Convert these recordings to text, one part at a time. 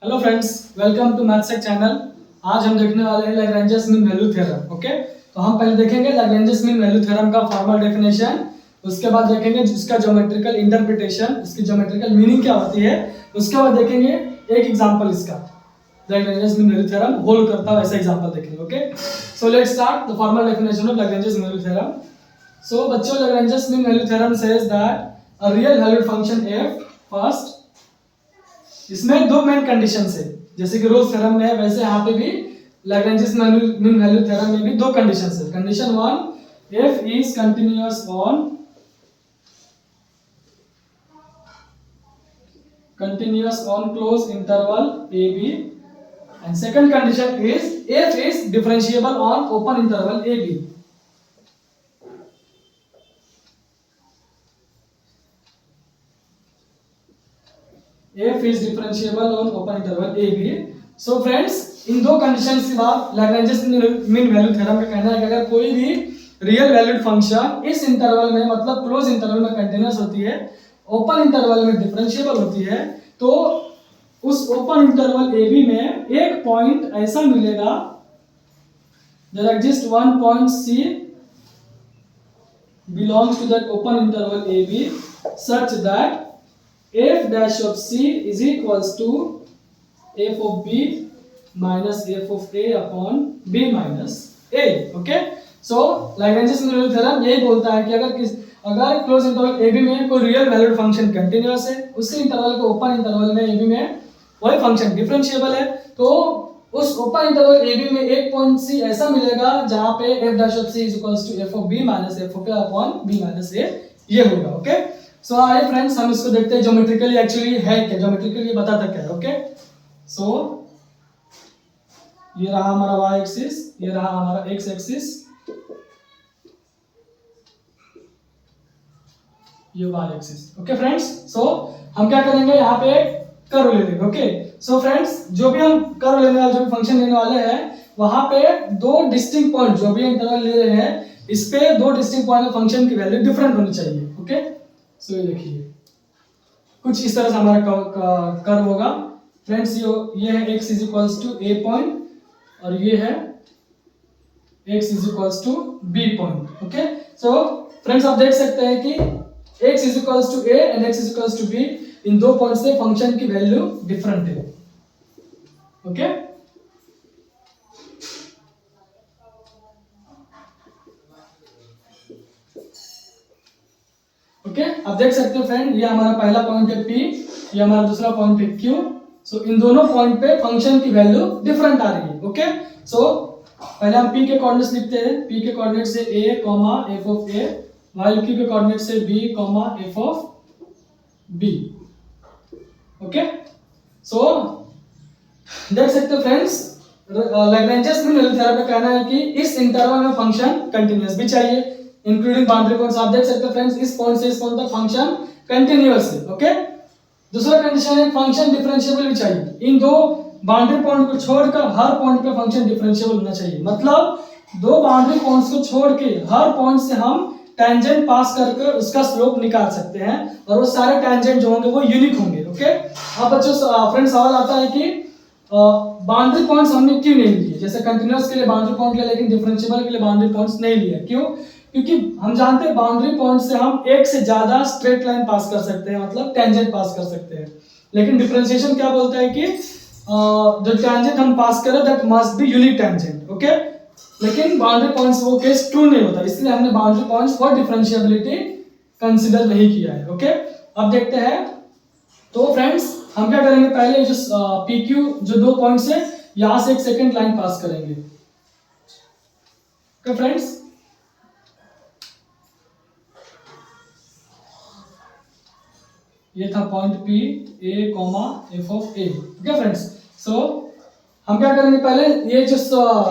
Hello friends, welcome to maths channel. आज हम देखने वाले हैं Lagrange's mean value theorem. Okay, तो हम पहले देखेंगे लैग्रेंजेस मीन वैल्यू थ्योरम का फॉर्मल डेफिनेशन, उसके बाद देखेंगे उसका ज्योमेट्रिकल इंटरप्रिटेशन, उसकी ज्योमेट्रिकल मीनिंग क्या होती है, उसके बाद देखेंगे एक एग्जांपल इसका Lagrange's mean value theorem hold करता है वैसा एग्जांपल देखेंगे। Okay, so let's start the formal definition of Lagrange's mean value theorem. So बच्चों, Lagrange's mean value theorem says that a real valued function f first, इसमें दो main conditions है, जैसे कि रोल्स थ्योरम में है वैसे यहाँ पे भी लैग्रेंजेस मीन वैल्यू थ्योरम में भी दो कंडीशंस है। Condition one, f is continuous on close interval a b, and second condition is f is differentiable on open interval a b. f is differentiable on open interval a b. So friends, इन दो conditions के बाद Lagrange's mean value theorem का कहना है कि अगर कोई भी रियल वैल्यूड फंक्शन इस इंटरवल में मतलब क्लोज इंटरवल में कंटीन्यूअस होती है, ओपन इंटरवल में डिफरेंशिएबल होती है, तो उस ओपन इंटरवल ए बी में एक पॉइंट ऐसा मिलेगा, there exist one point c belongs to that open interval AB such that f dash of C is equals to f of B minus f of A upon B minus A. Okay, so Lagrange's mean value theorem यही बोलता है कि अगर close interval AB में कोई real valued function continuous है, उसी interval के ओपन इंटरवल में AB में वही फंक्शन डिफरेंशिएबल है, तो उस ओपन इंटरवल ए बी में एक पॉइंट सी ऐसा मिलेगा जहां पे f dash of c is equals to f of b minus f of a upon b minus a ये होगा। ओके, सो आइए फ्रेंड्स, हम इसको देखते हैं ज्योमेट्रिकली एक्चुअली है क्या, ज्योमेट्रिकली बताता क्या है। ओके, सो ये रहा हमारा y एक्सिस, ये रहा हमारा x एक्सिस, ये y axis. Okay friends, so हम क्या करेंगे, यहाँ पे कर्व ले लेंगे। ओके, सो फ्रेंड्स, जो भी हम कर्व लेने वाले, जो भी फंक्शन लेने वाले हैं, वहां पे दो डिस्टिंक्ट पॉइंट जो भी इंटरवल ले रहे हैं, इस पे दो डिस्टिंक्ट पॉइंट में फंक्शन की वैल्यू डिफरेंट होनी चाहिए। ओके, सो ये देखिए कुछ इस तरह से हमारा कर्व होगा फ्रेंड्स। ये है x is equals to a point और ये है x is equals to b point. Okay, so friends आप देख सकते हैं कि x is equals to a and x is equals to b, इन दो पॉइंट से फंक्शन की वैल्यू डिफरेंट है। ओके, ओके, आप देख सकते हो फ्रेंड, ये हमारा पहला पॉइंट है P, ये हमारा दूसरा पॉइंट है Q। सो इन दोनों पॉइंट पे फंक्शन की वैल्यू डिफरेंट आ रही है। ओके, सो पहले हम P के कोऑर्डिनेट्स लिखते हैं। P के कोऑर्डिनेट से a, f of a, while Q के कोऑर्डिनेट से b, f of b। Okay, so देख सकते हो friends, Lagrange's mean value theorem का कहना है कि इस इंटरवल में फंक्शन कंटीन्यूअस भी चाहिए, इंक्लूडिंग बाउंड्री पॉइंट्स। आप देख सकते हो फ्रेंड्स, इस पॉइंट से इस पॉइंट तक फंक्शन कंटीन्यूअस है। ओके, दूसरा कंडीशन है फंक्शन डिफरेंशिएबल भी चाहिए। इन दो बाउंड्री पॉइंट को छोड़कर हर पॉइंट पे फंक्शन डिफरेंशिएबल होना चाहिए, मतलब दो बाउंड्री पॉइंट्स को छोड़ के हर पॉइंट से हम टेंजेंट पास करके उसका स्लोप निकाल सकते हैं, और वो सारे टेंजेंट जो होंगे वो यूनिक होंगे। ओके, अब बच्चों फ्रेंड्स सवाल आता है कि बाउंड्री पॉइंट्स हमने क्यों नहीं लिए, जैसे कंटीन्यूअस के लिए बाउंड्री पॉइंट लिया लेकिन डिफरेंशिएबल के लिए बाउंड्री पॉइंट्स नहीं लिए, क्यों? क्योंकि हम जानते हैं बाउंड्री पॉइंट से हम एक से ज्यादा स्ट्रेट लाइन पास कर सकते हैं, मतलब टेंजेंट पास कर सकते हैं, लेकिन डिफरेंशिएशन क्या बोलता है कि जो टेंजेंट हम पास करें that must be unique tangent. Okay, लेकिन बाउंड्री पॉइंट्स वो केस ट्रू नहीं होता, इसलिए हमने boundary points for differentiability consider नहीं किया है। ओके, अब देखते हैं, तो फ्रेंड्स हम क्या करेंगे, पहले जो PQ जो दो पॉइंट्स है यहां से एक सेकंड लाइन पास करेंगे। ओके फ्रेंड्स, ये था point P, A, f of A। Okay friends, so हम क्या करेंगे, पहले ये जो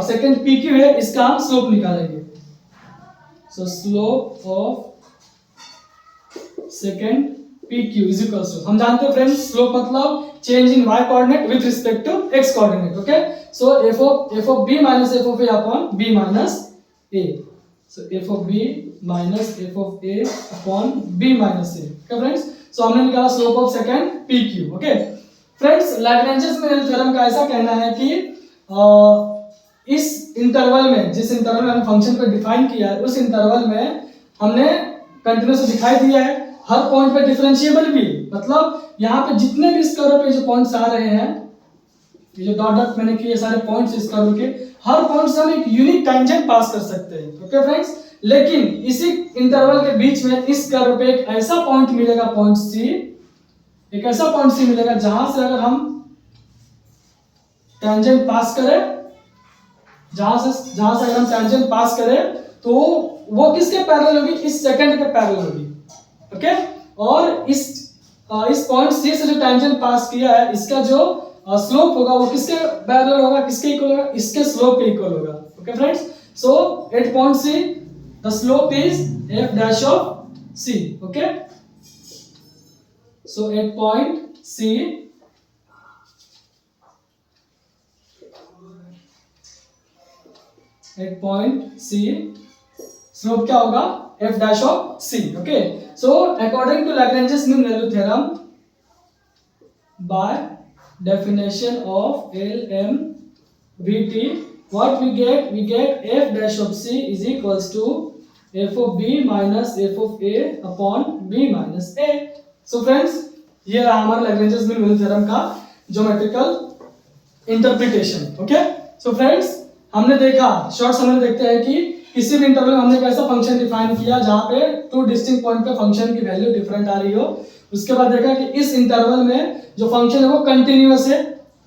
सेकंड PQ है इसका हम स्लोप निकालेंगे। So slope of secant PQ is equals to, हम जानते हैं फ्रेंड्स स्लोप मतलब change in y coordinate with respect to x coordinate. Okay, so f of b minus f of a upon b minus a, so f of b minus f of a upon b minus a। Okay friends, so हमने निकाला slope of secant PQ। Okay, friends Lagrange's mean value theorem का ऐसा कहना है कि इस interval में, जिस इंटरवल में हमने फंक्शन को डिफाइन किया है, उस इंटरवल में हमने कंटिन्यूस दिखाई दिया है, हर पॉइंट पे डिफरेंशिएबल भी, मतलब यहाँ पे जितने भी इस कर्व पे जो पॉइंट्स आ रहे हैं, ये जो डॉट डॉट मैंने किए सारे पॉइंट्स इस कर्व के, हर पॉइंट से हम एक यूनिक टेंजेंट पास कर सकते हैं। ओके फ्रेंड्स, लेकिन इसी इंटरवल के बीच में इस कर्व पे एक ऐसा पॉइंट मिलेगा, पॉइंट सी, एक ऐसा पॉइंट सी मिलेगा जहां से अगर हम टेंजेंट पास करें, जहां से अगर हम टेंजेंट पास करें तो वो किसके पैरेलल होगी, इस सेकंड के पैरेलल होगी। ओके, और इस पॉइंट सी से जो टेंजेंट पास किया है, इसका जो स्लोप होगा वो किसके पैरेलल होगा, किसके इक्वल होगा, इसके स्लोप के इक्वल होगा। Okay friends, so at point c the slope is f dash of c. Okay, so at point c, slope क्या होगा, f dash of c. Okay, so according to Lagrange's mean value theorem, by definition of LMVT, what we get f dash of c is equals to f of b minus f of a upon b minus a. So friends, ये रहा हमारा Lagrange's mean value theorem का geometrical interpretation. Okay, so friends हमने देखा, short summary देखते हैं कि किसी भी इंटरवल में हमने कैसा फंक्शन डिफाइन किया जहां पे टू डिस्टिंक्ट पॉइंट पे फंक्शन की वैल्यू डिफरेंट आ रही हो। उसके बाद देखा कि इस इंटरवल में जो फंक्शन है वो कंटिन्यूअस है,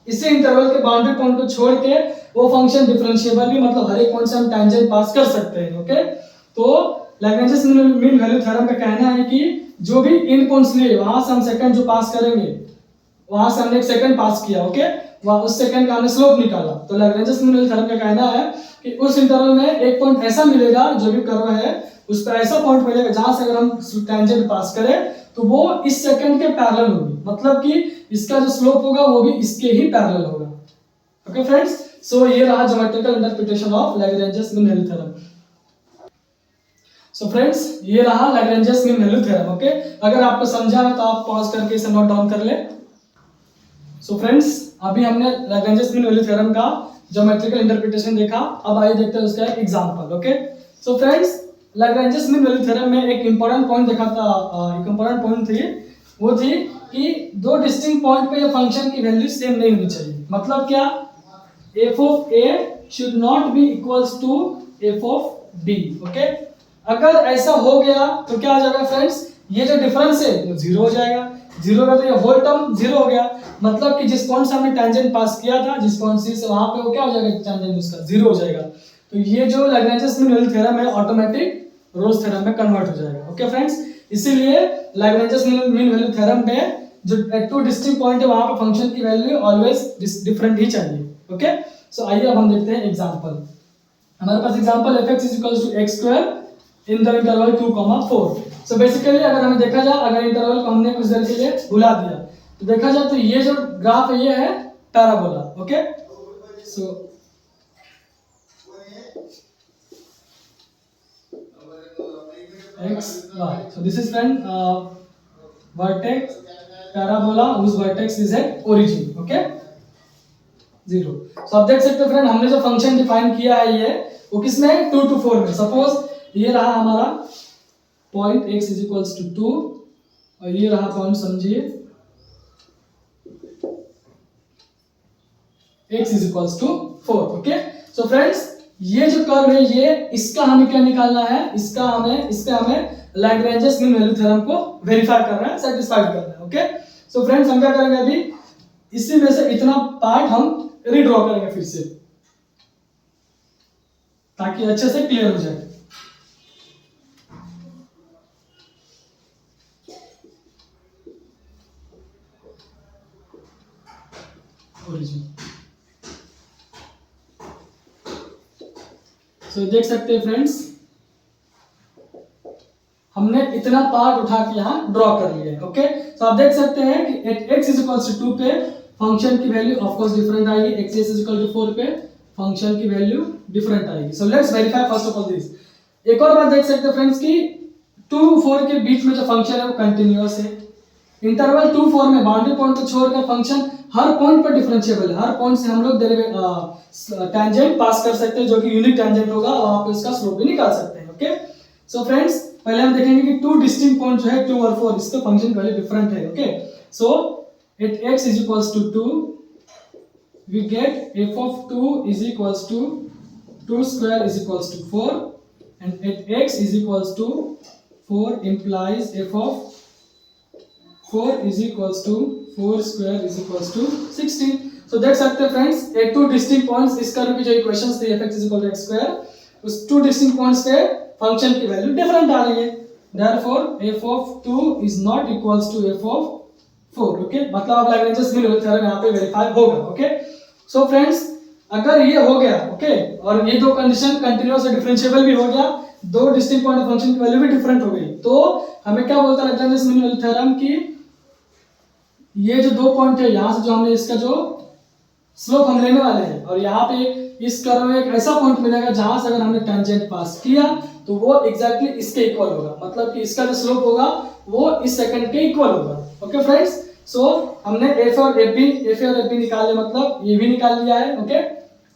इसी इंटरवल के बाउंड्री पॉइंट को छोड़ के वो फंक्शन डिफरेंशिएबल भी, मतलब हर एक पॉइंट से हम टेंजेंट पास कर सकते हैं। ओके, तो लैग्रेंजेस मीन वैल्यू थ्योरम का कहना है कि जो भी इन पॉइंट्स लिए वहां से हम सेकंड जो पास करेंगे, वहां से हमने एक सेकंड पास किया, ओके, वहां उस सेकंड का हमने स्लोप निकाला, तो लैग्रेंजेस मीन वैल्यू थ्योरम का कहना है कि उस इंटरवल में एक पॉइंट ऐसा मिलेगा, जो भी कर्व है उस पर ऐसा पॉइंट मिलेगा जहां से अगर हम टेंजेंट पास करें तो वो इस सेकंड के पैरेलल होगी, मतलब कि इसका जो स्लोप होगा वो भी इसके ही पैरेलल होगा। ओके फ्रेंड्स, सो ये रहा geometrical interpretation of Lagrange's mean value theorem. So friends ये रहा Lagrange's mean value theorem. Okay, अगर आपको समझा है तो आप पॉज करके इसे नोट डाउन कर ले। सो फ्रेंड्स अभी हमने लैग्रेंजेस मीन वैल्यू थ्योरम का ज्योमेट्रिकल इंटरप्रिटेशन देखा, अब आइए देखते हैं उसका example. Okay, so friends Lagrange's mean value theorem में एक इंपॉर्टेंट पॉइंट देखा था, एक इंपॉर्टेंट पॉइंट थी, वो थी कि दो डिस्टिंक्ट पॉइंट पे ये फंक्शन की वैल्यू सेम नहीं होनी चाहिए। मतलब क्या, f of a should not be equals to f of b। Okay, अगर ऐसा हो गया तो क्या हो जाएगा फ्रेंड्स, ये जो डिफरेंस है वो जीरो हो जाएगा, जीरो का तो ये होल टर्म जीरो हो गया, मतलब कि जिस पॉइंट से हमने टेंजेंट पास किया था, जिस पॉइंट सी से, वहां पे वो क्या हो जाएगा, टेंजेंट उसका जीरो हो जाएगा। तो ये जो लैग्रेंजेस मीन वैल्यू थ्योरम है ऑटोमेटिक रोल्स थ्योरम में कन्वर्ट हो जाएगा। ओके फ्रेंड्स, इसीलिए लैग्रेंजेस मीन वैल्यू थ्योरम में जो टू डिस्टिंक्ट पॉइंट है वहां पे फंक्शन की वैल्यू ऑलवेज डिफरेंट ही चाहिए। ओके, सो आइए अब हम देखते हैं एग्जांपल। हमारे पास example fx = x² in the interval 2, 4। So basically अगर हमें देखा जाए, अगर इंटरवल को हमने कुछ देर के लिए भुला दिया तो देखा जाए तो ये जो ग्राफ है ये है parabola. Okay, so x y, so this is friend vertex parabola whose vertex is at origin। okay, 0। so आप देख सकते हो फ्रेंड, हमने जो फंक्शन डिफाइन किया है ये वो किसमें, 2 to 4 में। सपोज ये रहा हमारा पॉइंट x = 2 और ये रहा पॉइंट, समझिए x = 4। ओके, सो फ्रेंड्स ये जो कर्व है ये, इसका हमें क्या निकालना है, इसका हमें लैग्रेंजेस मीन वैल्यू थ्योरम को वेरीफाई करना है, सेटिस्फाइड करना है। ओके, सो फ्रेंड्स हम क्या करेंगे, अभी इसी में से इतना पार्ट हम रीड्रॉ करेंगे फिर से, ताकि अच्छे से क्लियर हो जाए। ओरिजिन, सो देख सकते हैं फ्रेंड्स, हमने इतना पार्ट उठा के यहाँ ड्रॉ कर लिया है। ओके, तो आप देख सकते हैं कि x = 2 पे फंक्शन की वैल्यू ऑफ कोर्स डिफरेंट आएगी, x = 4 पे फंक्शन की वैल्यू डिफरेंट आएगी। So let's verify first of all this. एक और बात देख सकते हैं फ्रेंड्स कि 2 4 के बीच में जो फंक्शन है वो कंटिन्यूअस है। इंटरवल 2 4 में बाउंड्री पॉइंट को छोड़कर फंक्शन हर पॉइंट पर डिफरेंशिएबल है। हर पॉइंट से हम लोग टेंजेंट पास कर सकते हैं जो कि यूनिक टेंजेंट होगा, वहां पे उसका स्लोप भी निकाल सकते हैं। ओके, सो फ्रेंड्स पहले हम देखेंगे कि टू डिस्टिंक्ट पॉइंट जो है 2 और 4 इसके फंक्शन वैल्यू डिफरेंट है। Okay, so at x is equals to 2 we get f of 2 is equals to 2 square is equals to 4 and at x is equals to 4 implies f of 4 is equals to 4 square is equals to 16। so देख सकते हैं friends एक two distinct points इस curve की जो equations थी fx is equal to x square उस two distinct points पे फंक्शन की वैल्यू डिफरेंट आ रही है। therefore f of 2 is not equals to f of 4। Okay, मतलब अब लैग्रेंजेस मीन वैल्यू थ्योरम यहाँ पे वेरीफाई होगा। ओके, सो फ्रेंड्स अगर ये हो गया ओके और ये दो कंडीशन कंटीन्यूअस और डिफरेंशिएबल भी हो गया, दो डिस्टिंक्ट पॉइंट फंक्शन की वैल्यू भी डिफरेंट हो गई, तो हमें क्या बोलता है लैग्रेंजेस मीन वैल्यू थ्योरम की ये जो दो पॉइंट है यहाँ से जो हमने इसका जो स्लोप हम लेने वाले हैं और यहाँ पे इस कर्व में एक ऐसा पॉइंट मिलेगा जहां से अगर हमने टेंजेंट पास किया तो वो एग्जैक्टली इसके इक्वल होगा, मतलब कि इसका जो स्लोप होगा वो इस सेकंड के इक्वल होगा। ओके फ्रेंड्स, सो हमने एफ और एफ बी निकाले, मतलब ये भी निकाल लिया है। ओके,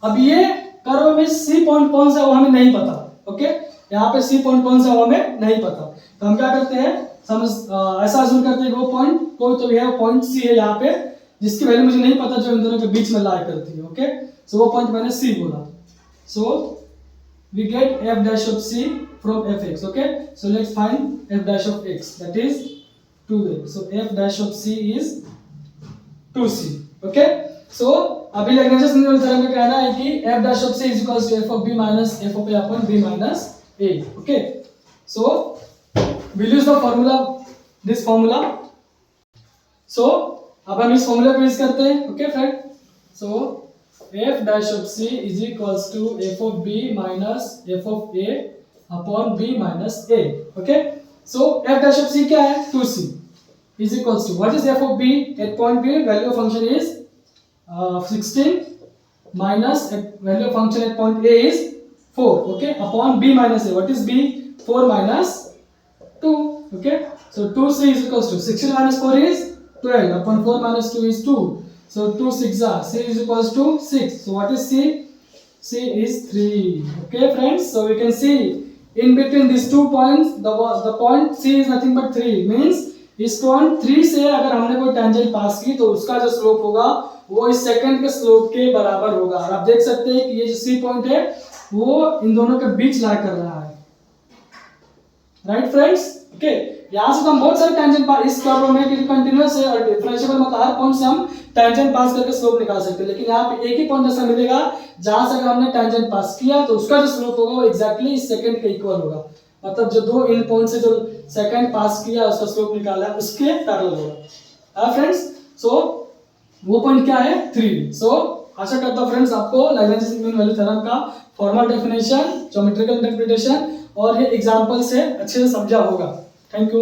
अब ये कर्व में सी पॉइंट कौन सा है वो हमें नहीं पता। ओके, यहाँ पे सी पॉइंट कौन सा है वो हमें नहीं पता, तो हम क्या करते हैं ऐसा अज्यूम करते हैं वो पॉइंट कोई तो भी है, पॉइंट सी है यहाँ पे जिसकी वैल्यू मुझे नहीं पता जो इन दोनों के बीच में लाई करती है। ओके, सो वो पॉइंट मैंने सी बोला, so we get f dash of c from f x. Okay, so let's find f dash of x, that is 2a, so f dash of c is 2c। okay, so अभी Lagrange's mean value theorem का कहना है कि f dash of c is equals to f of b minus f of a upon b minus a। okay, so we'll use the formula, this formula, so अब हम इस formula को use करते हैं। Okay friend, so f dash of c is equals to f of b minus f of a upon b minus a। okay, so f dash of c क्या है 2c is equals to what is f of b at point b, value of function is 16 minus value of function at point a is 4। okay, upon b minus a, what is b 4 minus 2। okay, so 2c is equals to 16 minus 4 is 12 upon 4 minus 2 is 2, so 2 6 are c is equals to 6, so what is c is 3। okay friends, so we can see in between these two points the point c is nothing but 3, means इस point 3 से अगर हमने कोई tangent पास की तो उसका जो slope होगा वो इस सेकंड के स्लोप के बराबर होगा। और आप देख सकते हैं कि ये जो सी पॉइंट है वो इन दोनों के बीच लाई कर रहा है। राइट फ्रेंड्स, ओके, यहाँ से तो हम बहुत सारे टेंजेंट पास इस कर्व में क्योंकि कंटीन्यूअस है और डिफरेंशिएबल मतलब हर पॉइंट से हम टेंजेंट पास करके स्लोप निकाल सकते हैं, लेकिन यहाँ पे एक ही पॉइंट ऐसा मिलेगा जहां से अगर हमने टेंजेंट पास किया तो उसका जो स्लोप होगा वो एग्जैक्टली इस सेकंड के इक्वल होगा, मतलब जो दो इन पॉइंट से जो सेकंड पास किया उसका स्लोप निकाला है उसके पैरेलल होगा। फ्रेंड्स, सो वो पॉइंट क्या है 3। सो आशा करता हूं फ्रेंड्स आपको लैग्रेंज मीन वैल्यू थ्योरम का फॉर्मल डेफिनेशन, ज्योमेट्रिकल इंटरप्रिटेशन और ये एग्जांपल से अच्छे से समझा होगा। Thank you.